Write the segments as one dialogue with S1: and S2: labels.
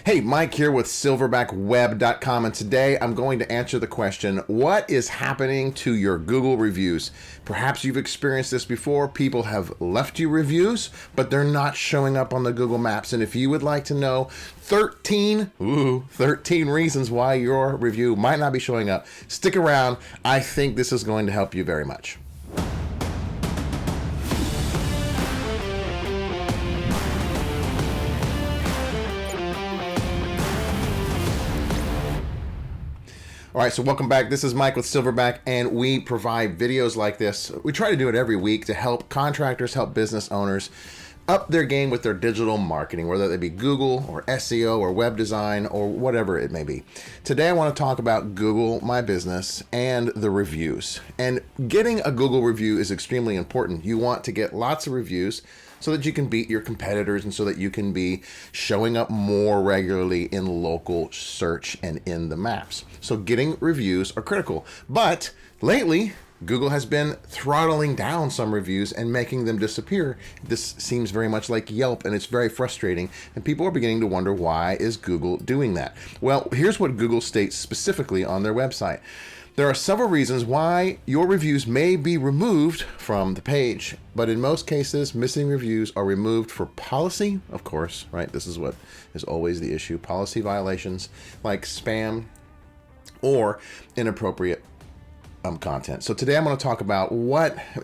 S1: Hey, Mike here with silverbackweb.com, and today I'm going to answer the question, what is happening to your Google reviews? Perhaps you've experienced this before. People have left you reviews, but they're not showing up on the Google Maps. And if you would like to know 13 reasons why your review might not be showing up, stick around. I think this is going to help you very much. All right, so welcome back. This is Mike with Silverback, and we provide videos like this. We try to do it every week to help contractors, help business owners up their game with their digital marketing, whether they be Google or SEO or web design or whatever it may be. Today, I want to talk about Google My Business and the reviews. And getting a Google review is extremely important. You want to get lots of reviews so that you can beat your competitors and so that you can be showing up more regularly in local search and in the maps. So getting reviews are critical. But lately, Google has been throttling down some reviews and making them disappear. This seems very much like Yelp, and it's very frustrating. And people are beginning to wonder, why is Google doing that? Well, here's what Google states specifically on their website. There are several reasons why your reviews may be removed from the page, but in most cases, missing reviews are removed for policy, of course, right? This is what is always the issue. Policy violations like spam or inappropriate content. So today I'm going to talk about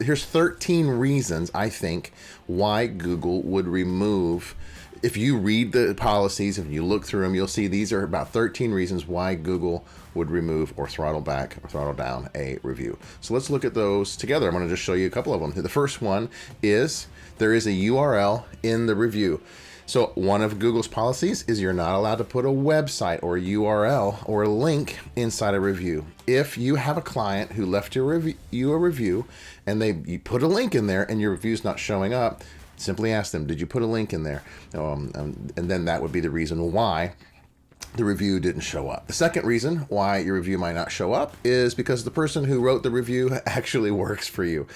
S1: here's 13 reasons I think why Google would remove. If you read the policies, if you look through them, you'll see these are about 13 reasons why Google would remove or throttle back or throttle down a review. So let's look at those together. I'm going to just show you a couple of them. The first one is there is a URL in the review. So one of Google's policies is you're not allowed to put a website or a URL or a link inside a review. If you have a client who left you a review and you put a link in there and your review's not showing up, simply ask them, did you put a link in there? And then that would be the reason why the review didn't show up. The second reason why your review might not show up is because the person who wrote the review actually works for you.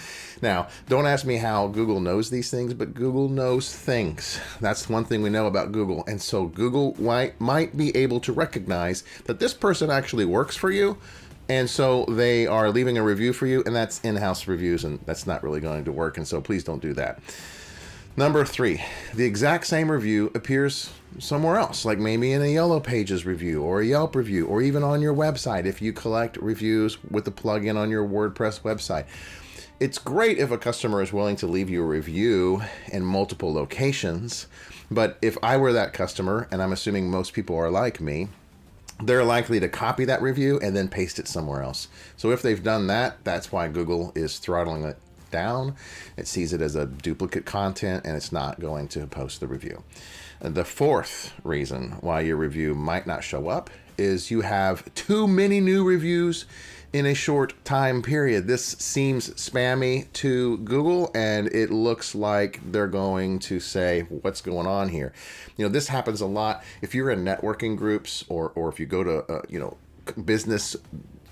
S1: Now, don't ask me how Google knows these things, but Google knows things. That's one thing we know about Google. And so Google might be able to recognize that this person actually works for you. And so they are leaving a review for you, and that's in-house reviews, and that's not really going to work. And so please don't do that. Number 3, the exact same review appears somewhere else, like maybe in a Yellow Pages review or a Yelp review, or even on your website if you collect reviews with the plugin on your WordPress website. It's great if a customer is willing to leave you a review in multiple locations, but if I were that customer, and I'm assuming most people are like me, they're likely to copy that review and then paste it somewhere else. So if they've done that, that's why Google is throttling it down. It sees it as a duplicate content and it's not going to post the review. The fourth reason why your review might not show up is you have too many new reviews in a short time period. This seems spammy to Google, and it looks like they're going to say, what's going on here? This happens a lot. If you're in networking groups or if you go to, business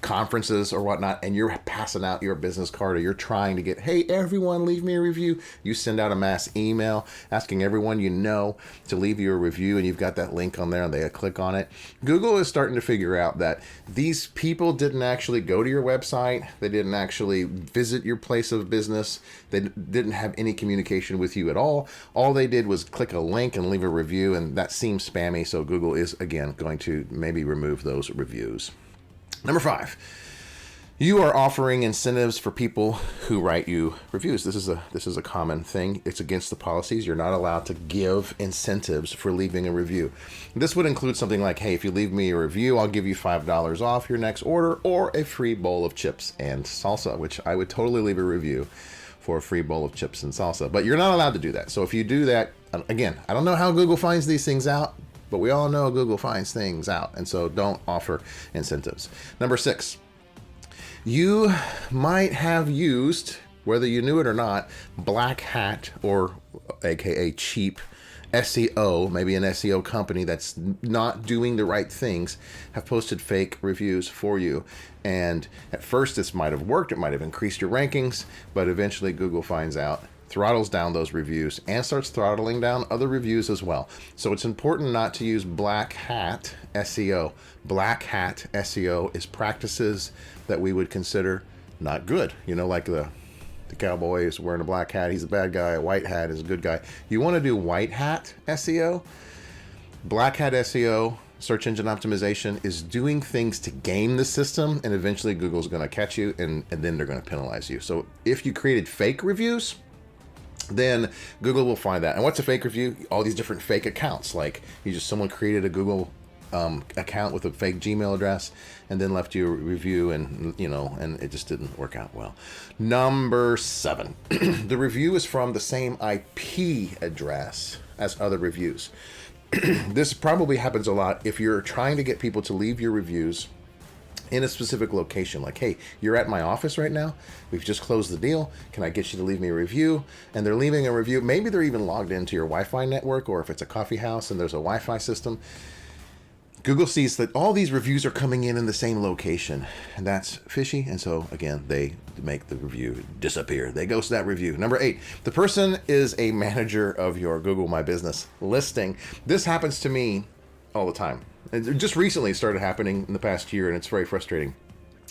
S1: conferences or whatnot, and you're passing out your business card, or you're trying to get, hey, everyone, leave me a review. You send out a mass email asking everyone you know to leave you a review, and you've got that link on there and they click on it. Google is starting to figure out that these people didn't actually go to your website. They didn't actually visit your place of business. They didn't have any communication with you at all. All they did was click a link and leave a review, and that seems spammy. So Google is, again, going to maybe remove those reviews. Number 5, you are offering incentives for people who write you reviews. This is a common thing. It's against the policies. You're not allowed to give incentives for leaving a review. This would include something like, hey, if you leave me a review, I'll give you $5 off your next order, or a free bowl of chips and salsa, which I would totally leave a review for a free bowl of chips and salsa. But you're not allowed to do that. So if you do that, again, I don't know how Google finds these things out, but we all know Google finds things out, and so don't offer incentives. Number 6, you might have used, whether you knew it or not, black hat, or AKA cheap SEO, maybe an SEO company that's not doing the right things, have posted fake reviews for you. And at first this might have worked, it might have increased your rankings, but eventually Google finds out throttles down those reviews and starts throttling down other reviews as well. So it's important not to use black hat SEO. Black hat SEO is practices that we would consider not good. You know, like the cowboy is wearing a black hat, he's a bad guy. A white hat is a good guy. You want to do white hat SEO. Black hat SEO, search engine optimization, is doing things to game the system, and eventually Google's going to catch you, and then they're going to penalize you. So if you created fake reviews, then Google will find that. And what's a fake review? All these different fake accounts. Like someone created a Google account with a fake Gmail address and then left you a review, and and it just didn't work out well. Number 7, the review is from the same IP address as other reviews. This probably happens a lot if you're trying to get people to leave your reviews in a specific location. Like, hey, you're at my office right now. We've just closed the deal. Can I get you to leave me a review? And they're leaving a review. Maybe they're even logged into your Wi-Fi network, or if it's a coffee house and there's a Wi-Fi system. Google sees that all these reviews are coming in the same location, and that's fishy. And so again, they make the review disappear. They ghost that review. Number 8, the person is a manager of your Google My Business listing. This happens to me all the time. It just recently started happening in the past year, and it's very frustrating.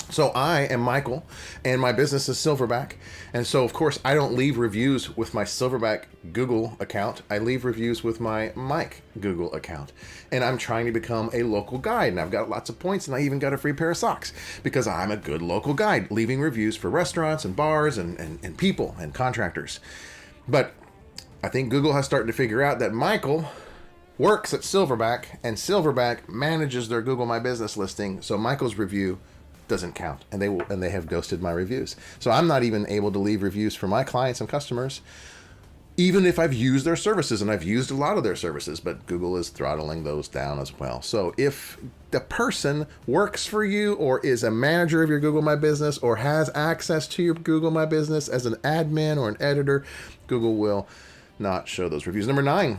S1: So I am Michael, and my business is Silverback. And so, of course, I don't leave reviews with my Silverback Google account. I leave reviews with my Mike Google account. And I'm trying to become a local guide. And I've got lots of points, and I even got a free pair of socks because I'm a good local guide, leaving reviews for restaurants and bars and people and contractors. But I think Google has started to figure out that Michael works at Silverback, and Silverback manages their Google My Business listing. So Michael's review doesn't count, and they have ghosted my reviews. So I'm not even able to leave reviews for my clients and customers, even if I've used their services, and I've used a lot of their services, but Google is throttling those down as well. So if the person works for you, or is a manager of your Google My Business, or has access to your Google My Business as an admin or an editor, Google will not show those reviews. Number 9,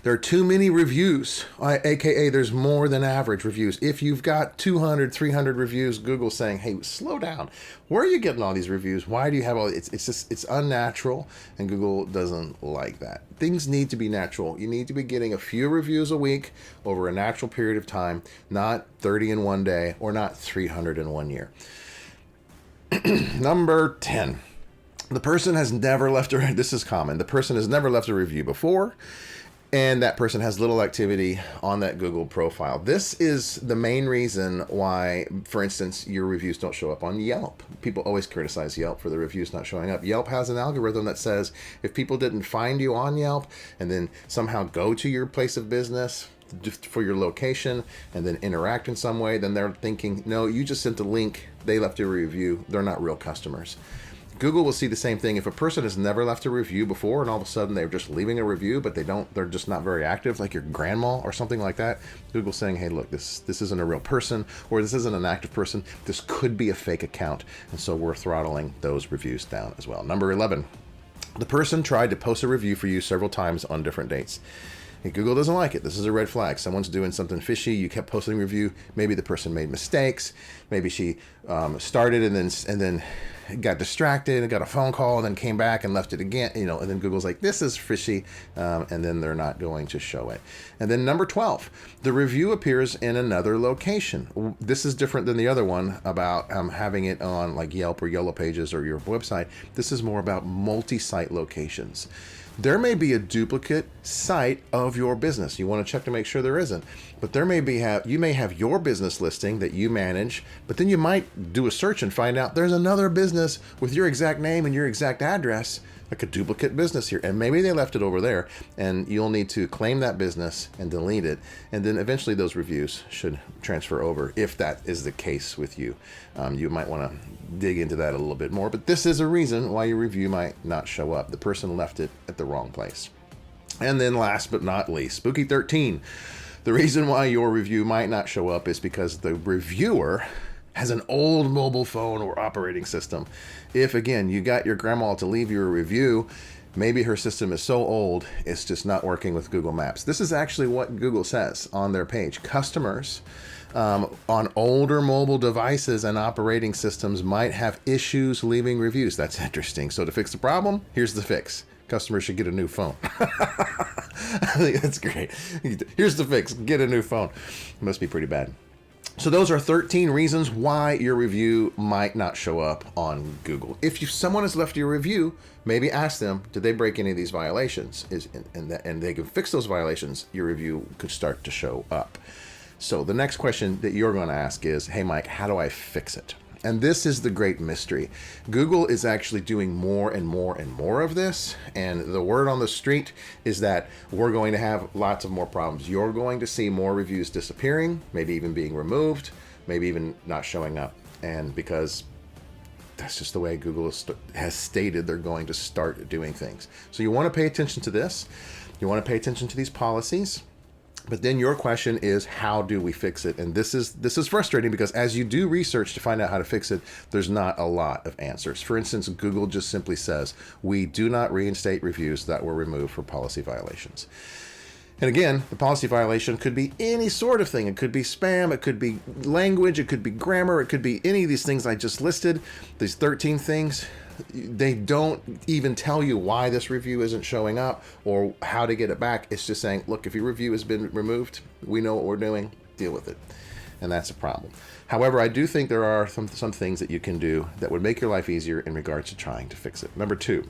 S1: there are too many reviews, aka there's more than average reviews. If you've got 200, 300 reviews, Google's saying, hey, slow down. Where are you getting all these reviews? Why do you have all it's unnatural, and Google doesn't like that. Things need to be natural. You need to be getting a few reviews a week over a natural period of time, not 30 in one day, or not 300 in 1 year. Number 10. The person has never left this is common. The person has never left a review before, and that person has little activity on that Google profile. This is the main reason why, for instance, your reviews don't show up on Yelp. People always criticize Yelp for the reviews not showing up. Yelp has an algorithm that says if people didn't find you on Yelp and then somehow go to your place of business just for your location and then interact in some way, then they're thinking, no, you just sent a link, they left a review, they're not real customers. Google will see the same thing. If a person has never left a review before, and all of a sudden they're just leaving a review, but they're just not very active, like your grandma or something like that, Google's saying, hey, look, this isn't a real person, or this isn't an active person. This could be a fake account. And so we're throttling those reviews down as well. Number 11, the person tried to post a review for you several times on different dates. Hey, Google doesn't like it. This is a red flag. Someone's doing something fishy. You kept posting a review. Maybe the person made mistakes. Maybe she started and then got distracted and got a phone call and then came back and left it again. And then Google's like, this is fishy, and then they're not going to show it. And then number 12, the review appears in another location. This is different than the other one about having it on like Yelp or Yellow Pages or your website. This is more about multi-site locations. There may be a duplicate site of your business. You want to check to make sure there isn't. But you may have your business listing that you manage, but then you might do a search and find out there's another business with your exact name and your exact address, like a duplicate business here. And maybe they left it over there, and you'll need to claim that business and delete it. And then eventually those reviews should transfer over if that is the case with you. You might want to dig into that a little bit more, but this is a reason why your review might not show up. The person left it at the wrong place. And then last but not least, Spooky 13. The reason why your review might not show up is because the reviewer has an old mobile phone or operating system. If, again, you got your grandma to leave you a review Maybe her system is so old, it's just not working with Google Maps. This is actually what Google says on their page. Customers on older mobile devices and operating systems might have issues leaving reviews. That's interesting. So to fix the problem, here's the fix. Customers should get a new phone. I think that's great. Here's the fix. Get a new phone. It must be pretty bad. So those are 13 reasons why your review might not show up on Google. If someone has left you a review, maybe ask them, did they break any of these violations? And they can fix those violations, your review could start to show up. So the next question that you're going to ask is, hey, Mike, how do I fix it? And this is the great mystery. Google is actually doing more and more and more of this. And the word on the street is that we're going to have lots of more problems. You're going to see more reviews disappearing, maybe even being removed, maybe even not showing up. And because that's just the way Google has stated they're going to start doing things. So you want to pay attention to this. You want to pay attention to these policies. But then your question is, how do we fix it? And this is frustrating because as you do research to find out how to fix it, there's not a lot of answers. For instance, Google just simply says, we do not reinstate reviews that were removed for policy violations. And again, the policy violation could be any sort of thing. It could be spam, it could be language, it could be grammar, it could be any of these things I just listed, these 13 things. They don't even tell you why this review isn't showing up or how to get it back. It's just saying, look, if your review has been removed, we know what we're doing, deal with it. And that's a problem. However, I do think there are some things that you can do that would make your life easier in regards to trying to fix it. Number 2,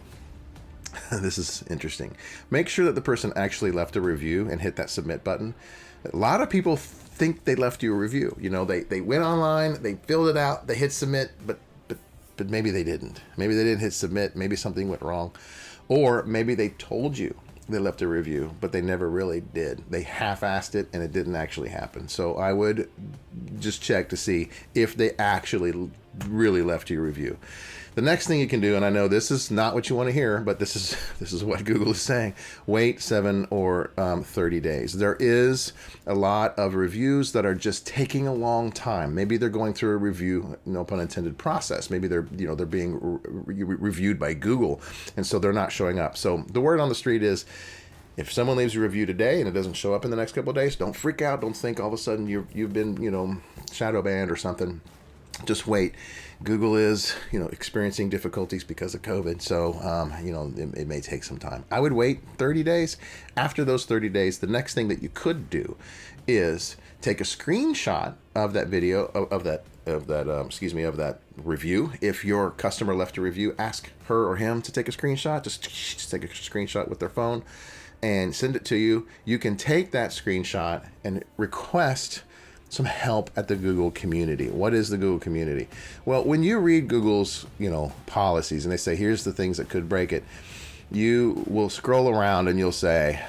S1: this is interesting. Make sure that the person actually left a review and hit that submit button. A lot of people think they left you a review. You know, they went online, they filled it out, they hit submit, but maybe they didn't. Maybe they didn't hit submit. Maybe something went wrong. Or maybe they told you they left a review, but they never really did. They half-assed it and it didn't actually happen. So I would just check to see if they actually really left you a review. The next thing you can do, and I know this is not what you want to hear, but this is what Google is saying, wait 7 or 30 days. There is a lot of reviews that are just taking a long time. Maybe they're going through a review, no pun intended, process. Maybe they're being reviewed by Google, and so they're not showing up. So the word on the street is, if someone leaves a review today and it doesn't show up in the next couple of days, don't freak out. Don't think all of a sudden you've been shadow banned or something. Just wait. Google is, experiencing difficulties because of COVID. So, it may take some time. I would wait 30 days. After those 30 days, the next thing that you could do is take a screenshot of that video, of that review. If your customer left a review, ask her or him to take a screenshot. Just take a screenshot with their phone and send it to you. You can take that screenshot and request some help at the Google community. What is the Google community? Well, when you read Google's, policies and they say, here's the things that could break it, you will scroll around and you'll say,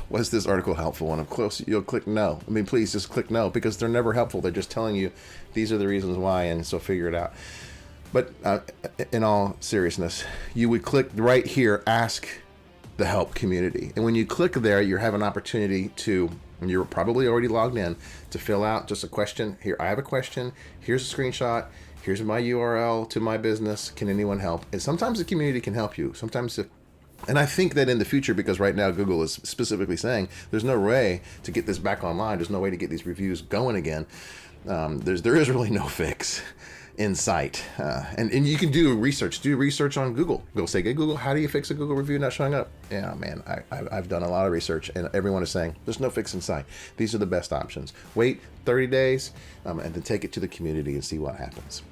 S1: was this article helpful? And of course, you'll click no. I mean, please just click no, because they're never helpful. They're just telling you these are the reasons why, and so figure it out. But in all seriousness, you would click right here, ask the help community. And when you click there, you have an opportunity to, and you're probably already logged in, to fill out just a question. Here, I have a question. Here's a screenshot. Here's my URL to my business. Can anyone help? And sometimes the community can help you. Sometimes and I think that in the future, because right now Google is specifically saying there's no way to get this back online. There's no way to get these reviews going again. There is really no fix in sight. And you can do research on Google. Go say, hey, Google, how do you fix a Google review not showing up? Yeah, man, I've done a lot of research, and everyone is saying there's no fix in sight. These are the best options. Wait 30 days and then take it to the community and see what happens.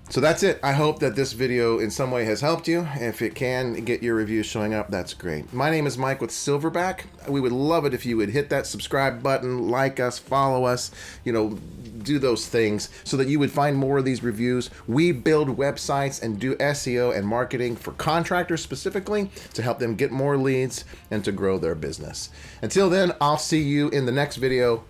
S1: So that's it. I hope that this video in some way has helped you. If it can get your reviews showing up, that's great. My name is Mike with Silverback. We would love it if you would hit that subscribe button, like us, follow us, do those things so that you would find more of these reviews. We build websites and do SEO and marketing for contractors specifically to help them get more leads and to grow their business. Until then, I'll see you in the next video.